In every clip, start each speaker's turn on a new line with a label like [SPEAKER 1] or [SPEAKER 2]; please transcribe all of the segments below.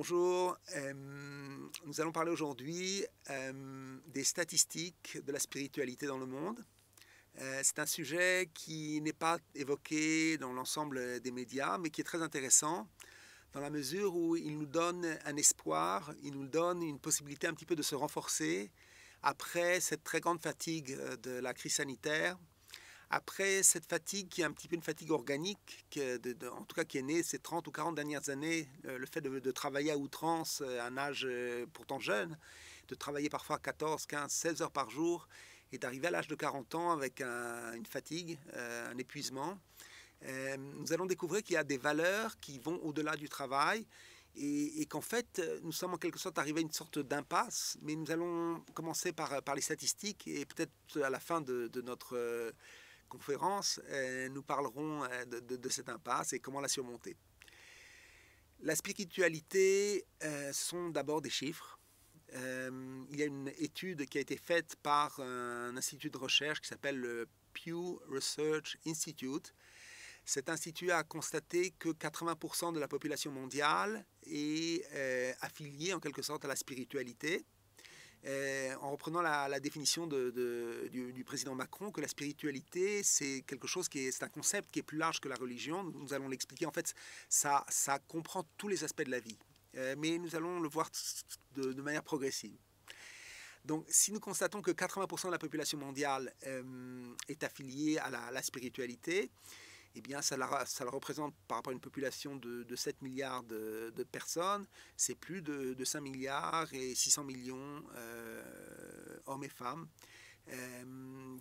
[SPEAKER 1] Bonjour, nous allons parler aujourd'hui des statistiques de la spiritualité dans le monde. C'est un sujet qui n'est pas évoqué dans l'ensemble des médias, mais qui est très intéressant dans la mesure où il nous donne un espoir, il nous donne une possibilité un petit peu de se renforcer après cette très grande fatigue de la crise sanitaire. Après cette fatigue qui est un petit peu une fatigue organique, en tout cas qui est née ces 30 ou 40 dernières années, le fait de travailler à outrance à un âge pourtant jeune, de travailler parfois 14, 15, 16 heures par jour et d'arriver à l'âge de 40 ans avec une fatigue, un épuisement, nous allons découvrir qu'il y a des valeurs qui vont au-delà du travail et qu'en fait, nous sommes en quelque sorte arrivés à une sorte d'impasse, mais nous allons commencer par les statistiques et peut-être à la fin de notre conférence, nous parlerons de cette impasse et comment la surmonter. La spiritualité sont d'abord des chiffres. Il y a une étude qui a été faite par un institut de recherche qui s'appelle le Pew Research Institute. Cet institut a constaté que 80% de la population mondiale est affiliée en quelque sorte à la spiritualité. En reprenant la définition du président Macron, que la spiritualité, c'est quelque chose c'est un concept qui est plus large que la religion. Nous allons l'expliquer. En fait, ça comprend tous les aspects de la vie. Mais nous allons le voir de manière progressive. Donc, si nous constatons que 80% de la population mondiale est affiliée à la spiritualité, eh bien, ça la représente par rapport à une population de 7 milliards de personnes, c'est plus de 5 milliards et 600 millions hommes et femmes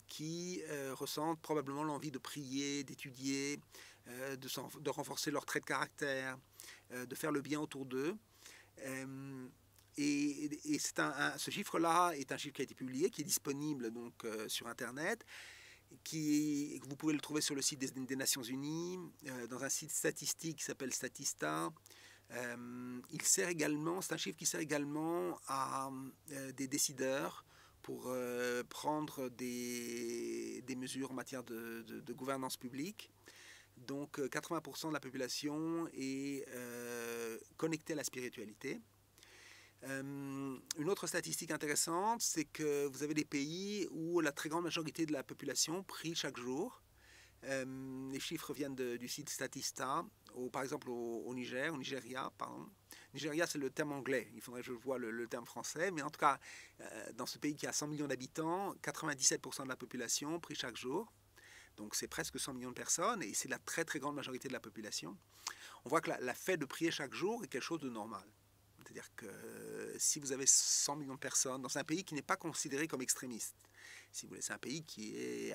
[SPEAKER 1] qui ressentent probablement l'envie de prier, d'étudier, de renforcer leur trait de caractère, de faire le bien autour d'eux. Et ce chiffre-là est un chiffre qui a été publié, qui est disponible donc, sur Internet. Vous pouvez le trouver sur le site des Nations Unies, dans un site statistique qui s'appelle Statista. C'est un chiffre qui sert également à des décideurs pour prendre des mesures en matière de gouvernance publique. Donc 80% de la population est connectée à la spiritualité. Une autre statistique intéressante, c'est que vous avez des pays où la très grande majorité de la population prie chaque jour. Les chiffres viennent du site Statista, par exemple au Nigeria, pardon. Nigeria, c'est le terme anglais, il faudrait que je vois le terme français, mais en tout cas, dans ce pays qui a 100 millions d'habitants, 97% de la population prie chaque jour. Donc c'est presque 100 millions de personnes et c'est la très très grande majorité de la population. On voit que la fait de prier chaque jour est quelque chose de normal. C'est-à-dire que si vous avez 100 millions de personnes dans un pays qui n'est pas considéré comme extrémiste, si vous voulez, c'est un pays qui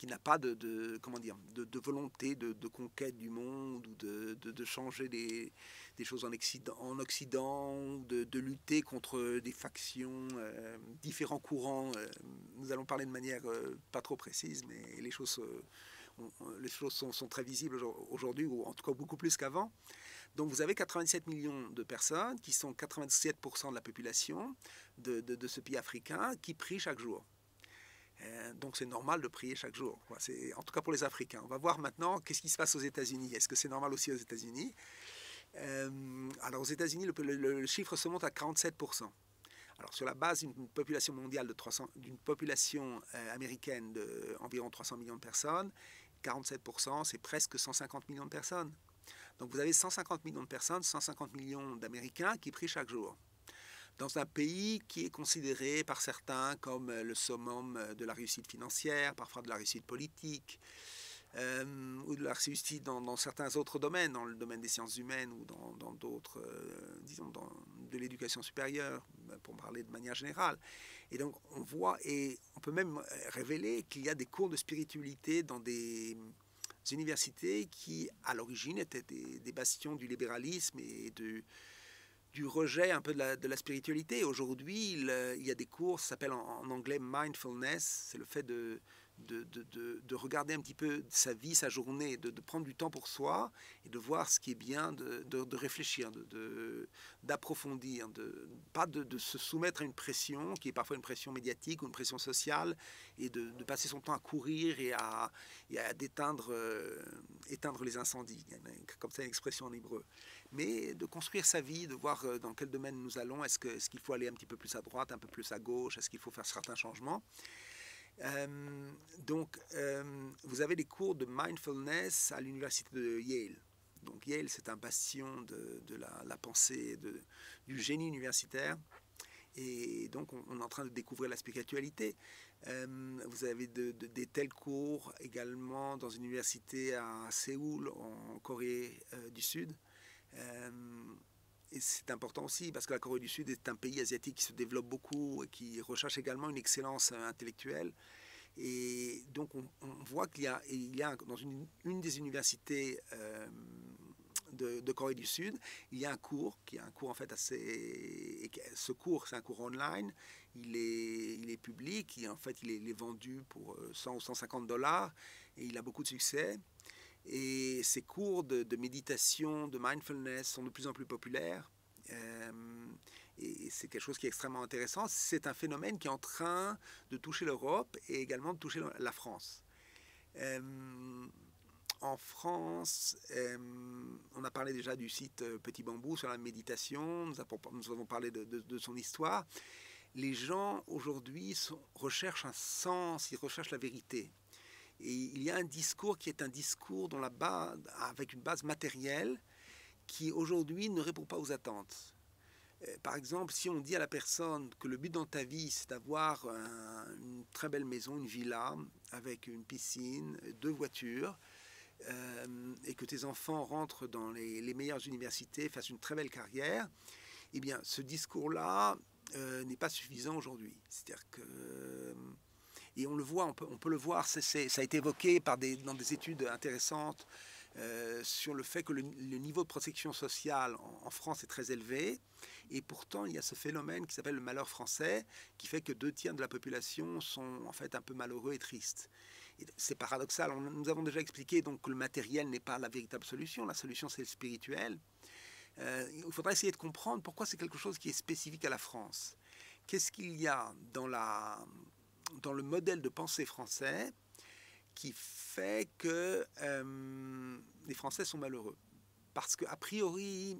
[SPEAKER 1] n'a pas de volonté de conquête du monde ou de changer des choses en Occident, ou de lutter contre des factions, différents courants. Nous allons parler de manière pas trop précise, mais les choses sont très visibles aujourd'hui, ou en tout cas beaucoup plus qu'avant. Donc vous avez 87 millions de personnes qui sont 97% de la population de ce pays africain qui prient chaque jour. Donc c'est normal de prier chaque jour, quoi. En tout cas pour les Africains. On va voir maintenant qu'est-ce qui se passe aux États-Unis. Est-ce que c'est normal aussi aux États-Unis? Alors aux États-Unis, le chiffre se monte à 47%. Alors sur la base d'une population mondiale d'une population américaine d'environ 300 millions de personnes, 47%, c'est presque 150 millions de personnes. Donc vous avez 150 millions de personnes, 150 millions d'Américains qui prient chaque jour. Dans un pays qui est considéré par certains comme le summum de la réussite financière, parfois de la réussite politique, ou de la réussite dans certains autres domaines, dans le domaine des sciences humaines ou dans d'autres, disons, de l'éducation supérieure, pour parler de manière générale. Et donc on voit, et on peut même révéler qu'il y a des cours de spiritualité dans des universités qui, à l'origine, étaient des bastions du libéralisme et du rejet un peu de la spiritualité. Aujourd'hui, il y a des cours, ça s'appelle en anglais mindfulness, c'est le fait de de regarder un petit peu sa vie, sa journée, de prendre du temps pour soi et de voir ce qui est bien, de réfléchir, d'approfondir, pas de se soumettre à une pression qui est parfois une pression médiatique ou une pression sociale et de passer son temps à courir et à d'éteindre éteindre les incendies, comme c'est une expression en hébreu. Mais de construire sa vie, de voir dans quel domaine nous allons, est-ce qu'il faut aller un petit peu plus à droite, un peu plus à gauche, est-ce qu'il faut faire certains changements. Vous avez des cours de mindfulness à l'université de Yale. Donc Yale, c'est un bastion de la pensée, du génie universitaire. Et donc, on est en train de découvrir la spiritualité. Vous avez des tels cours également dans une université à Séoul, en Corée du Sud. Et c'est important aussi parce que la Corée du Sud est un pays asiatique qui se développe beaucoup et qui recherche également une excellence intellectuelle. Et donc on voit qu'il y a dans une des universités de Corée du Sud, il y a un cours qui est un cours en fait assez... Ce cours, c'est un cours online, il est public, en fait il est vendu pour 100 ou 150 dollars et il a beaucoup de succès. Et ces cours de méditation, de mindfulness sont de plus en plus populaires. Et c'est quelque chose qui est extrêmement intéressant. C'est un phénomène qui est en train de toucher l'Europe et également de toucher la France. En France, on a parlé déjà du site Petit Bambou sur la méditation. Nous avons parlé de son histoire. Les gens aujourd'hui recherchent un sens, ils recherchent la vérité. Et il y a un discours qui est un discours dont avec une base matérielle qui aujourd'hui ne répond pas aux attentes. Par exemple, si on dit à la personne que le but dans ta vie, c'est d'avoir une très belle maison, une villa, avec une piscine, 2 voitures, et que tes enfants rentrent dans les meilleures universités, fassent une très belle carrière, eh bien, ce discours-là n'est pas suffisant aujourd'hui. C'est-à-dire que... Et on le voit, on peut le voir, ça a été évoqué dans des études intéressantes sur le fait que le niveau de protection sociale en France est très élevé. Et pourtant, il y a ce phénomène qui s'appelle le malheur français, qui fait que 2/3 de la population sont en fait un peu malheureux et tristes. C'est paradoxal. Nous avons déjà expliqué donc, que le matériel n'est pas la véritable solution. La solution, c'est le spirituel. Il faudra essayer de comprendre pourquoi c'est quelque chose qui est spécifique à la France. Qu'est-ce qu'il y a dans le modèle de pensée français qui fait que les Français sont malheureux. Parce qu'a priori,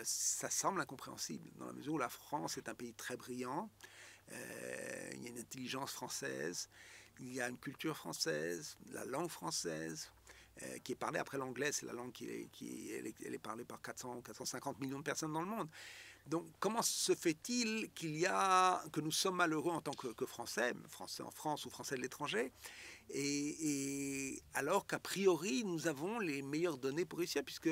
[SPEAKER 1] ça semble incompréhensible, dans la mesure où la France est un pays très brillant, il y a une intelligence française, il y a une culture française, la langue française, qui est parlée après l'anglais, c'est la langue elle est parlée par 400 ou 450 millions de personnes dans le monde. Donc, comment se fait-il que nous sommes malheureux en tant que Français, Français en France ou Français de l'étranger, et alors qu'a priori, nous avons les meilleures données pour réussir, puisque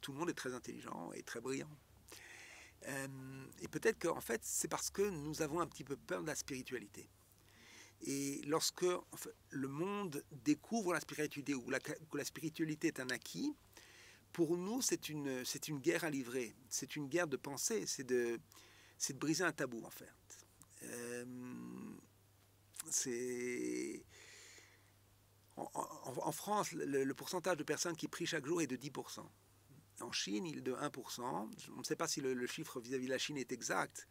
[SPEAKER 1] tout le monde est très intelligent et très brillant. Et peut-être qu'en fait, c'est parce que nous avons un petit peu peur de la spiritualité. Et lorsque le monde découvre la spiritualité, ou que la spiritualité est un acquis, pour nous, c'est une guerre à livrer. C'est une guerre de pensée. C'est de briser un tabou, en fait. En France, le pourcentage de personnes qui prient chaque jour est de 10%. En Chine, il est de 1%. On ne sait pas si le chiffre vis-à-vis de la Chine est exact,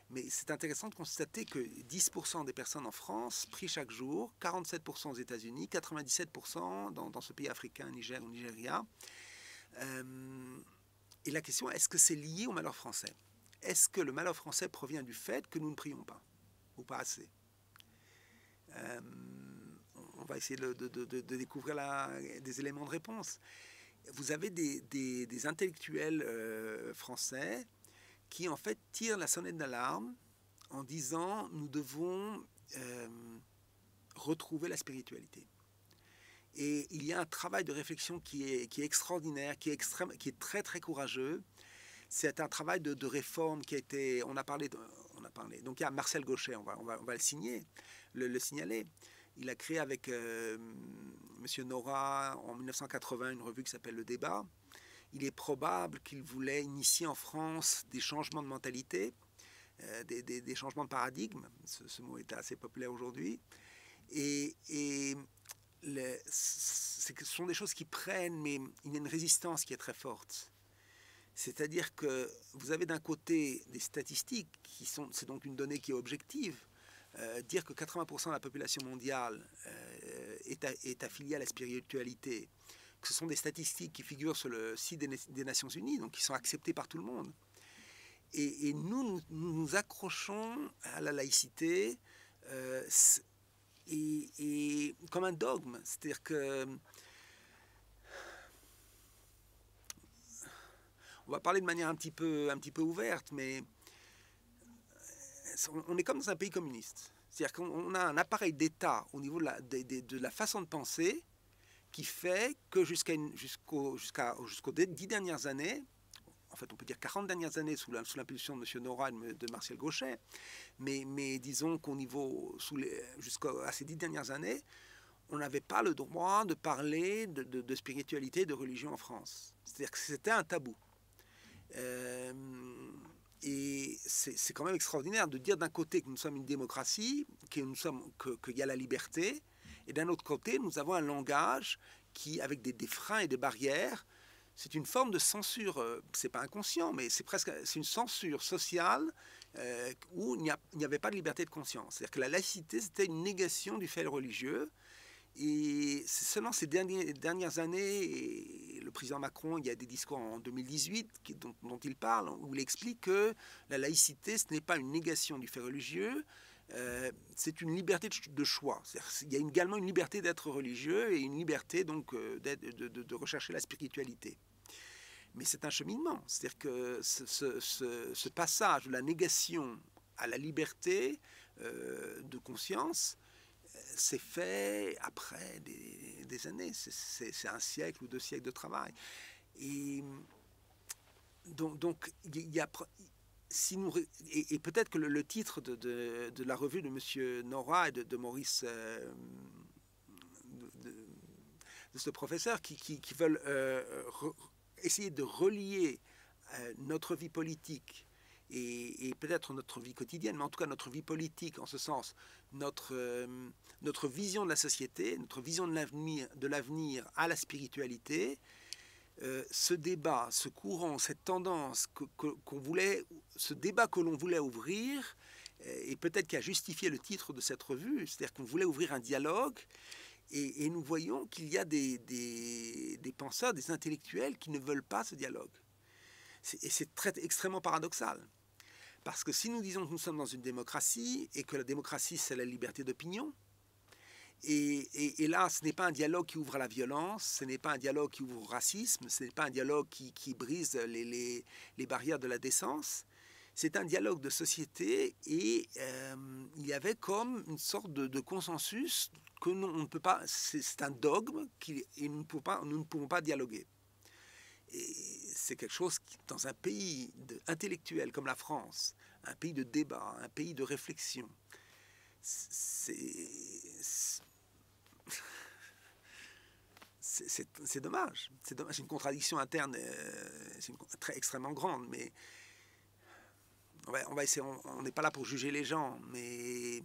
[SPEAKER 1] mais c'est intéressant de constater que 10% des personnes en France prient chaque jour, 47% aux États-Unis, 97% dans ce pays africain, Niger ou Nigeria. Et la question, est-ce que c'est lié au malheur français? Est-ce que le malheur français provient du fait que nous ne prions pas, ou pas assez? On va essayer de découvrir des éléments de réponse. Vous avez des intellectuels français qui en fait tirent la sonnette d'alarme en disant nous devons retrouver la spiritualité. Et il y a un travail de réflexion qui est extraordinaire, qui est très très courageux. C'est un travail de réforme qui a été... On a parlé. Donc il y a Marcel Gauchet, on va le signaler. Il a créé avec M. Nora en 1980 une revue qui s'appelle Le Débat. Il est probable qu'il voulait initier en France des changements de mentalité, des changements de paradigme. Ce mot est assez populaire aujourd'hui. Et ce sont des choses qui prennent, mais il y a une résistance qui est très forte. C'est-à-dire que vous avez d'un côté des statistiques, c'est donc une donnée qui est objective, dire que 80% de la population mondiale est affiliée à la spiritualité, que ce sont des statistiques qui figurent sur le site des Nations Unies, donc qui sont acceptées par tout le monde. Et nous nous accrochons à la laïcité et comme un dogme, c'est-à-dire que on va parler de manière un petit peu ouverte, mais on est comme dans un pays communiste. C'est-à-dire qu'on a un appareil d'État au niveau de la façon de penser qui fait que jusqu'aux 10 dernières années, en fait on peut dire 40 dernières années sous l'impulsion de M. Nora et de Martial Gauchet, mais disons qu'au niveau, jusqu'à ces 10 dernières années, on n'avait pas le droit de parler de spiritualité, de religion en France. C'est-à-dire que c'était un tabou. Et c'est quand même extraordinaire de dire d'un côté que nous sommes une démocratie, qu'il y a la liberté, et d'un autre côté, nous avons un langage qui, avec des freins et des barrières, c'est une forme de censure, c'est pas inconscient, mais c'est une censure sociale où il n'y avait pas de liberté de conscience. C'est-à-dire que la laïcité, c'était une négation du fait religieux. Et c'est seulement ces dernières années, et le président Macron, il y a des discours en 2018 dont il parle, où il explique que la laïcité, ce n'est pas une négation du fait religieux, c'est une liberté de choix. Il y a également une liberté d'être religieux et une liberté donc de rechercher la spiritualité. Mais c'est un cheminement. C'est-à-dire que ce passage de la négation à la liberté de conscience, c'est fait après des années. C'est un siècle ou 2 siècles de travail. Et donc il y a... Et peut-être que le titre de la revue de M. Nora et de Maurice, de ce professeur, qui veulent essayer de relier notre vie politique et peut-être notre vie quotidienne, mais en tout cas notre vie politique, en ce sens, notre vision de la société, notre vision de l'avenir à la spiritualité, ce débat, ce courant, cette tendance qu'on voulait, ce débat que l'on voulait ouvrir, et peut-être qui a justifié le titre de cette revue, c'est-à-dire qu'on voulait ouvrir un dialogue, et nous voyons qu'il y a des penseurs, des intellectuels qui ne veulent pas ce dialogue. Et c'est extrêmement paradoxal. Parce que si nous disons que nous sommes dans une démocratie, et que la démocratie, c'est la liberté d'opinion, et là, ce n'est pas un dialogue qui ouvre à la violence, ce n'est pas un dialogue qui ouvre au racisme, ce n'est pas un dialogue qui brise les barrières de la décence, c'est un dialogue de société, et il y avait comme une sorte de consensus que on ne peut pas, c'est un dogme, et nous ne pouvons pas dialoguer. Et c'est quelque chose qui, dans un pays intellectuel comme la France, un pays de débat, un pays de réflexion, c'est dommage. C'est dommage. C'est une contradiction interne, extrêmement grande, mais on va essayer. On n'est pas là pour juger les gens, mais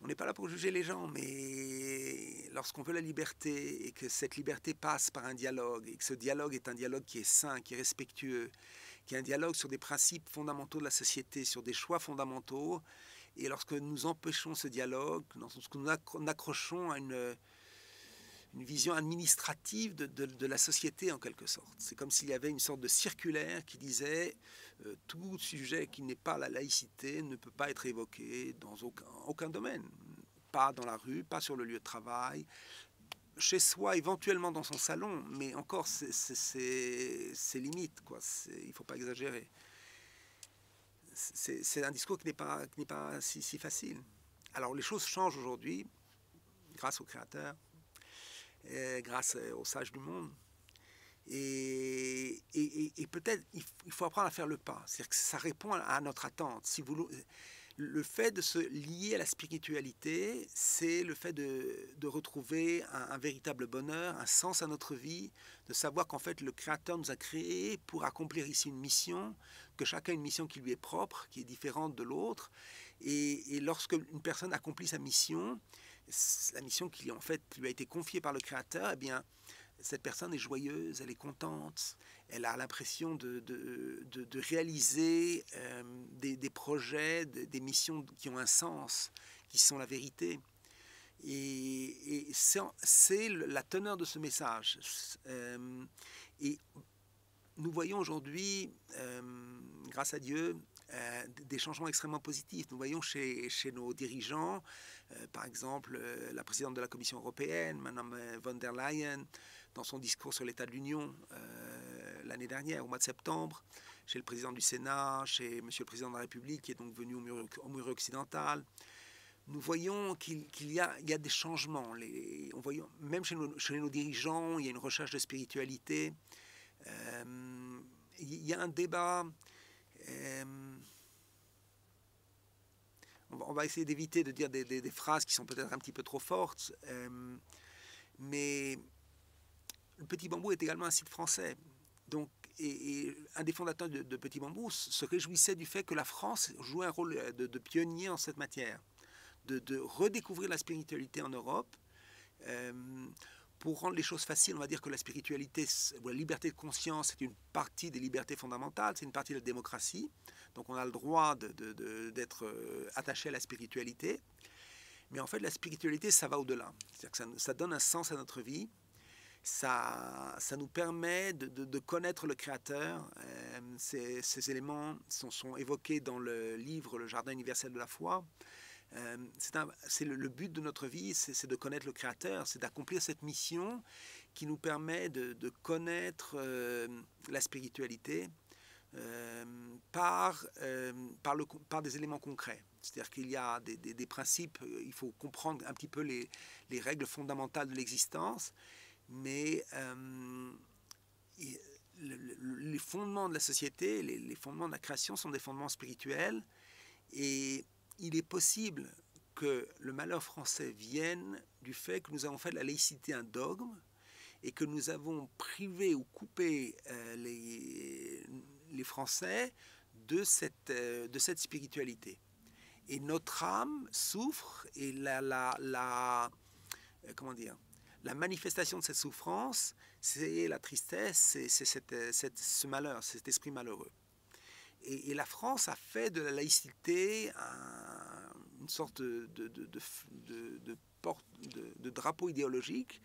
[SPEAKER 1] on n'est pas là pour juger les gens, mais lorsqu'on veut la liberté et que cette liberté passe par un dialogue, et que ce dialogue est un dialogue qui est sain, qui est respectueux, qui est un dialogue sur des principes fondamentaux de la société, sur des choix fondamentaux, et lorsque nous empêchons ce dialogue, lorsque nous accrochons à une vision administrative de la société en quelque sorte. C'est comme s'il y avait une sorte de circulaire qui disait tout sujet qui n'est pas la laïcité ne peut pas être évoqué dans aucun domaine. Pas dans la rue, pas sur le lieu de travail, chez soi, éventuellement dans son salon, mais encore c'est limite, quoi. Il ne faut pas exagérer. C'est un discours qui n'est pas si facile. Alors les choses changent aujourd'hui grâce au Créateur, grâce aux sages du monde. Et peut-être il faut apprendre à faire le pas. C'est-à-dire que ça répond à notre attente. Si vous, le fait de se lier à la spiritualité, c'est le fait de retrouver un véritable bonheur, un sens à notre vie, de savoir qu'en fait le Créateur nous a créés pour accomplir ici une mission, que chacun a une mission qui lui est propre, qui est différente de l'autre. Et lorsque une personne accomplit sa mission, la mission qui en fait lui a été confiée par le Créateur, eh bien, cette personne est joyeuse, elle est contente, elle a l'impression de réaliser des projets, des missions qui ont un sens, qui sont la vérité. Et c'est la teneur de ce message. Et nous voyons aujourd'hui, grâce à Dieu, des changements extrêmement positifs. Nous voyons chez nos dirigeants, par exemple, la présidente de la Commission européenne, Mme von der Leyen, dans son discours sur l'état de l'Union l'année dernière, au mois de septembre, chez le président du Sénat, chez Monsieur le Président de la République, qui est donc venu au mur occidental. Nous voyons qu'il y a des changements. On voit, même chez nos dirigeants, il y a une recherche de spiritualité. Il y a un débat. On va essayer d'éviter de dire des phrases qui sont peut-être un petit peu trop fortes. Mais le Petit Bambou est également un site français. Donc, et un des fondateurs de Petit Bambou se réjouissait du fait que la France jouait un rôle de pionnier en cette matière. De redécouvrir la spiritualité en Europe. Pour rendre les choses faciles, on va dire que la spiritualité ou la liberté de conscience est une partie des libertés fondamentales, c'est une partie de la démocratie. Donc on a le droit d'être attaché à la spiritualité. Mais en fait, la spiritualité, ça va au-delà. C'est-à-dire que ça donne un sens à notre vie. Ça nous permet de connaître le Créateur. Ces éléments sont évoqués dans le livre « Le Jardin universel de la foi ». C'est le but de notre vie, c'est de connaître le Créateur, c'est d'accomplir cette mission qui nous permet de connaître la spiritualité par des éléments concrets. C'est-à-dire qu'il y a des principes, il faut comprendre un petit peu les règles fondamentales de l'existence, mais les fondements de la société, les fondements de la création sont des fondements spirituels, et il est possible que le malheur français vienne du fait que nous avons fait de la laïcité un dogme et que nous avons privé ou coupé les Français de cette spiritualité. Et notre âme souffre, et comment dire, la manifestation de cette souffrance, c'est la tristesse, c'est ce malheur, cet esprit malheureux. Et la France a fait de la laïcité une sorte de drapeau idéologique.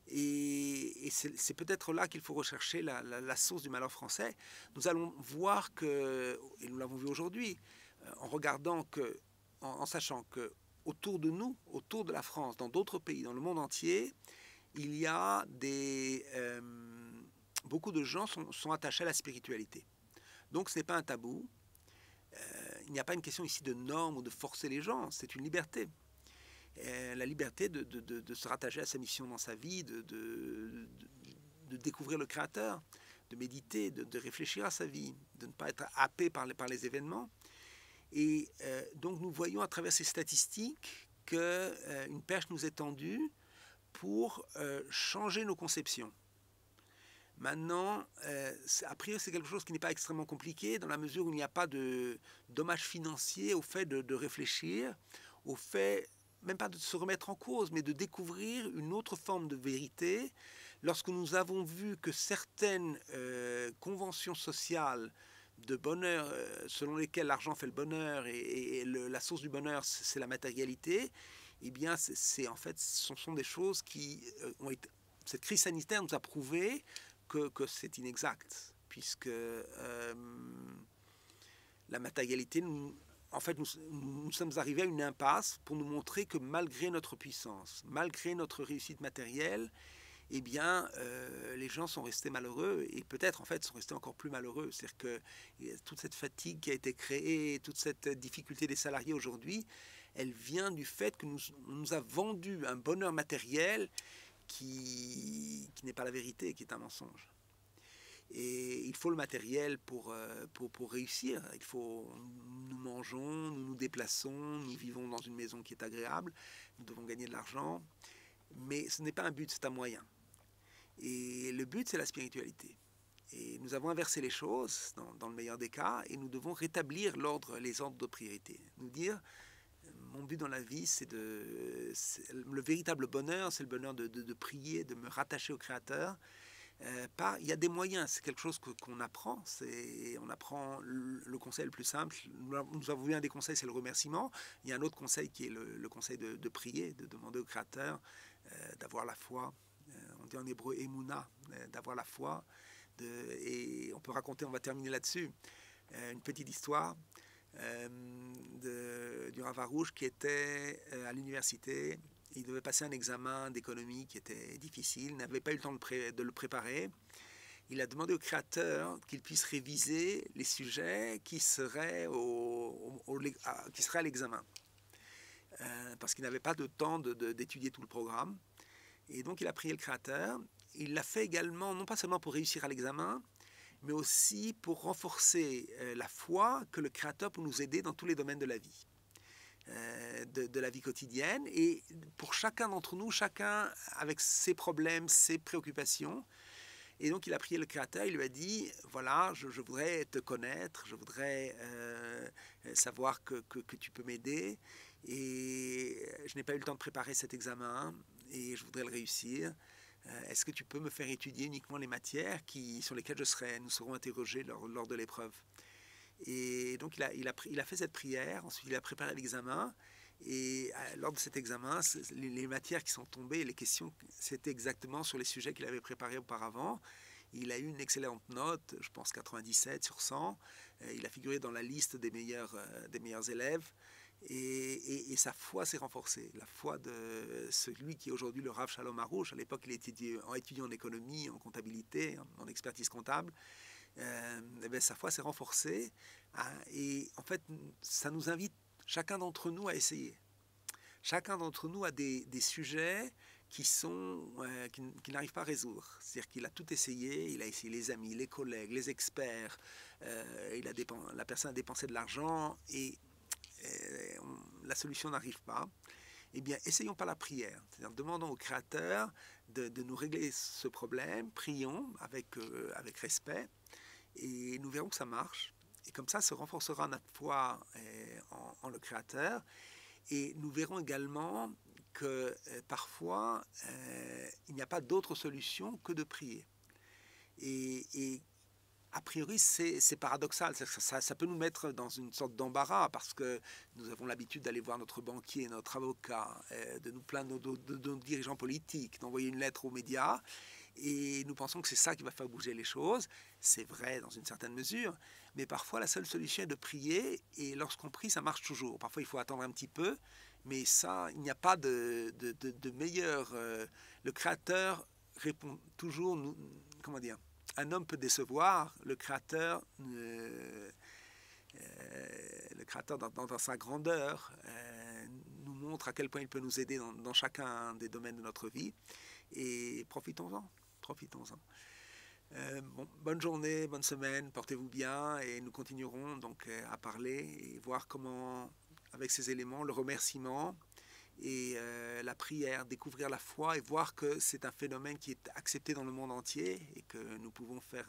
[SPEAKER 1] Et c'est peut-être là qu'il faut rechercher la source du malheur français. Nous allons voir que, et nous l'avons vu aujourd'hui, en sachant que autour de nous, autour de la France, dans d'autres pays, dans le monde entier, il y a beaucoup de gens sont attachés à la spiritualité. Donc ce n'est pas un tabou. Il n'y a pas une question ici de normes ou de forcer les gens, c'est une liberté. La liberté de se rattacher à sa mission dans sa vie, de découvrir le Créateur, de méditer, de réfléchir à sa vie, de ne pas être happé par les événements. Et donc nous voyons à travers ces statistiques qu'une perche nous est tendue pour changer nos conceptions. Maintenant, a priori, c'est quelque chose qui n'est pas extrêmement compliqué dans la mesure où il n'y a pas de dommages financiers au fait de réfléchir, au fait, même pas de se remettre en cause, mais de découvrir une autre forme de vérité. Lorsque nous avons vu que certaines conventions sociales de bonheur, selon lesquelles l'argent fait le bonheur et la source du bonheur, c'est la matérialité, eh bien, en fait, ce sont des choses qui ont été... Cette crise sanitaire nous a prouvé que c'est inexact, puisque la matérialité, en fait, nous sommes arrivés à une impasse pour nous montrer que malgré notre puissance, malgré notre réussite matérielle, eh bien, les gens sont restés malheureux et peut-être, en fait, sont restés encore plus malheureux. C'est-à-dire que toute cette fatigue qui a été créée, toute cette difficulté des salariés aujourd'hui, elle vient du fait que on nous a vendu un bonheur matériel qui n'est pas la vérité, qui est un mensonge. Et il faut le matériel pour réussir. Nous mangeons, nous nous déplaçons, nous vivons dans une maison qui est agréable, nous devons gagner de l'argent, mais ce n'est pas un but, c'est un moyen. Et le but, c'est la spiritualité. Et nous avons inversé les choses, dans le meilleur des cas, et nous devons rétablir les ordres de priorité. Nous dire, mon but dans la vie, le véritable bonheur, c'est le bonheur de prier, de me rattacher au Créateur. Il y a des moyens, c'est quelque chose qu'on apprend. On apprend le conseil le plus simple. Nous avons vu un des conseils, c'est le remerciement. Il y a un autre conseil qui est le conseil de prier, de demander au Créateur d'avoir la foi. On dit en hébreu émouna, d'avoir la foi. Et on peut raconter, on va terminer là-dessus, une petite histoire du Rav Arush qui était à l'université. Il devait passer un examen d'économie qui était difficile, il n'avait pas eu le temps de le préparer. Il a demandé au Créateur qu'il puisse réviser les sujets qui seraient à l'examen, parce qu'il n'avait pas de temps d'étudier tout le programme. Et donc il a prié le Créateur. Il l'a fait également, non pas seulement pour réussir à l'examen, mais aussi pour renforcer la foi que le Créateur peut nous aider dans tous les domaines de la vie. De la vie quotidienne, et pour chacun d'entre nous, chacun avec ses problèmes, ses préoccupations. Et donc il a prié le Créateur, il lui a dit, voilà, je voudrais te connaître, je voudrais savoir que tu peux m'aider, et je n'ai pas eu le temps de préparer cet examen, et je voudrais le réussir. Est-ce que tu peux me faire étudier uniquement les matières sur lesquelles nous serons interrogés lors de l'épreuve? Et donc il a fait cette prière, ensuite il a préparé l'examen, et lors de cet examen, les matières qui sont tombées, les questions, c'était exactement sur les sujets qu'il avait préparés auparavant. Il a eu une excellente note, je pense 97 sur 100, il a figuré dans la liste des meilleurs élèves, et sa foi s'est renforcée, la foi de celui qui est aujourd'hui le Rav Shalom Arush. À l'époque il étudiait en économie, en comptabilité, en expertise comptable. Sa foi s'est renforcée, et en fait ça nous invite chacun d'entre nous à essayer. Chacun d'entre nous a des sujets qu'il n'arrive pas à résoudre. C'est-à-dire qu'il a tout essayé, il a essayé les amis, les collègues, les experts, la personne a dépensé de l'argent, et la solution n'arrive pas. Eh bien, essayons par la prière. C'est-à-dire, demandons au Créateur de nous régler ce problème, prions avec respect, et nous verrons que ça marche. Et comme ça se renforcera notre foi en le Créateur. Et nous verrons également que parfois, il n'y a pas d'autre solution que de prier. Et a priori, c'est paradoxal. Ça peut nous mettre dans une sorte d'embarras, parce que nous avons l'habitude d'aller voir notre banquier, notre avocat, de nous plaindre de nos dirigeants politiques, d'envoyer une lettre aux médias. Et nous pensons que c'est ça qui va faire bouger les choses. C'est vrai dans une certaine mesure, mais parfois la seule solution est de prier, et lorsqu'on prie, ça marche toujours. Parfois il faut attendre un petit peu, mais ça, il n'y a pas de meilleur. Le Créateur répond toujours, comment dire, un homme peut décevoir, le Créateur dans sa grandeur nous montre à quel point il peut nous aider dans chacun des domaines de notre vie, et profitons-en. Bonne journée, bonne semaine, portez-vous bien, et nous continuerons donc à parler et voir comment, avec ces éléments, le remerciement et la prière, découvrir la foi et voir que c'est un phénomène qui est accepté dans le monde entier, et que nous pouvons faire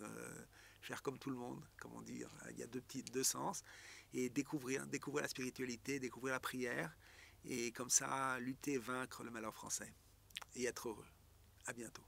[SPEAKER 1] comme tout le monde, comme on dit. Il y a deux sens, et découvrir la spiritualité, découvrir la prière, et comme ça lutter, vaincre le malheur français et être heureux. À bientôt.